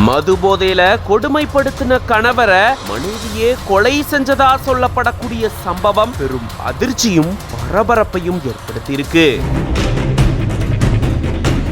மது போதையில கொடுமைப்படுத்தின கணவரை மனைவியே கொலை செஞ்சதா சொல்லப்படக்கூடிய சம்பவம் பெரும் அதிர்ச்சியும் பரபரப்பையும் ஏற்படுத்தியிருக்கு.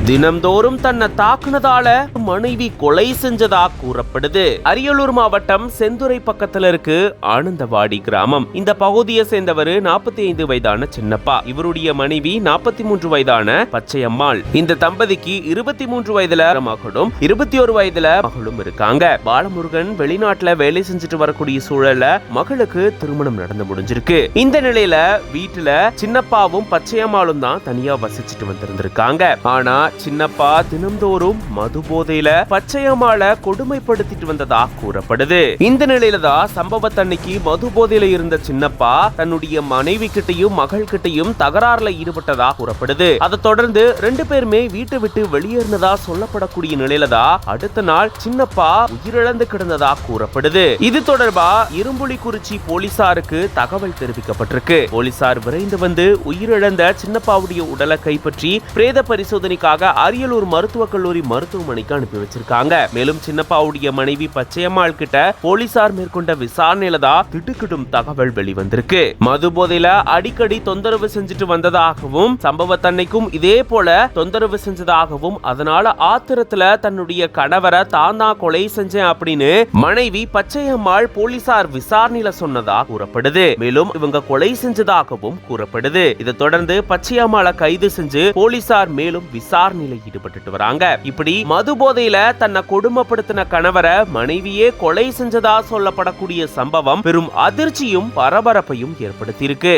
தினம்தோறும் தன்னை தாக்குனதால மனைவி கொலை செஞ்சதா கூறப்படுது. அரியலூர் மாவட்டம் செந்துறை பக்கத்துல இருக்கு ஆனந்தவாடி கிராமம். இந்த பகுதியை சேர்ந்தவர் 45 வயதான சின்னப்பா. இவருடைய மனைவி 43 வயதான பச்சையம்மாள். இந்த தம்பதிக்கு 23 வயதுல மகளும் 21 வயதுல மகளும் இருக்காங்க. பாலமுருகன் வெளிநாட்டுல வேலை செஞ்சுட்டு வரக்கூடிய சூழல்ல மகளுக்கு திருமணம் நடந்து முடிஞ்சிருக்கு. இந்த நிலையில வீட்டுல சின்னப்பாவும் பச்சையம்மாளும் தான் தனியா வசிச்சுட்டு வந்திருந்திருக்காங்க. ஆனா சின்னப்பா தினம்தோறும் மது போதையில பச்சையம்மாள கொடுமைப்படுத்திட்டு வந்ததா கூறப்படுது. இந்த நிலையில தான் சம்பவத்தன்னைக்கு மது போதையில இருந்த சின்னப்பா தன்னுடைய மனைவி கிட்டையும் மகள் கிட்டையும் தகராறுல ஈடுபட்டதா கூறப்படுது. அதை தொடர்ந்து 2 பேருமே வீட்டை விட்டு வெளியேறினதா சொல்லப்படக்கூடிய நிலையில தான் அடுத்த நாள் சின்னப்பா உயிரிழந்து கிடந்ததா கூறப்படுது. இது தொடர்பா இரும்புலிக்குறிச்சி போலீசாருக்கு தகவல் தெரிவிக்கப்பட்டிருக்கு. போலீசார் விரைந்து வந்து உயிரிழந்த சின்னப்பாவுடைய உடலை கைப்பற்றி பிரேத பரிசோதனைக்காக அரியலூர் மருத்துவக் கல்லூரி மருத்துவமனைக்கு அனுப்பி வச்சிருக்காங்க. மேலும் சின்னப்பாவுடைய மனைவி பச்சையம்மாள் கிட்ட போலீசார் மேற்கொண்ட விசாரணையில தான் திடுக்கிடும் தகவல் வெளிவந்திருக்கு. மது போதையில அடிக்கடி தொந்தரவு செஞ்சுட்டு வந்ததாகவும் சம்பவத்தன்னைக்கும் இதே போல தொந்தரவு செஞ்சதாகவும் அதனால ஆத்திரத்துல தன்னுடைய கணவரை தான் கொலை செஞ்சேன் அப்படின்னு மனைவி பச்சையம்மாள் போலீசார் விசாரணையில சொன்னதா கூறப்படுது. மேலும் இவங்க கொலை செஞ்சதாகவும் கூறப்படுது. இதை தொடர்ந்து பச்சையம்மாளை கைது செஞ்சு போலீசார் மேலும் விசாரணையில ஈடுபட்டு வராங்க. இப்படி மது போதையில தன்னை கொடுமைப்படுத்தின கணவரை மனைவியே கொலை செஞ்சதா சொல்லப்படக்கூடிய சம்பவம் பெரும் அதிர்ச்சியும் பரபரப்பையும் ஏற்படுத்தியிருக்கு.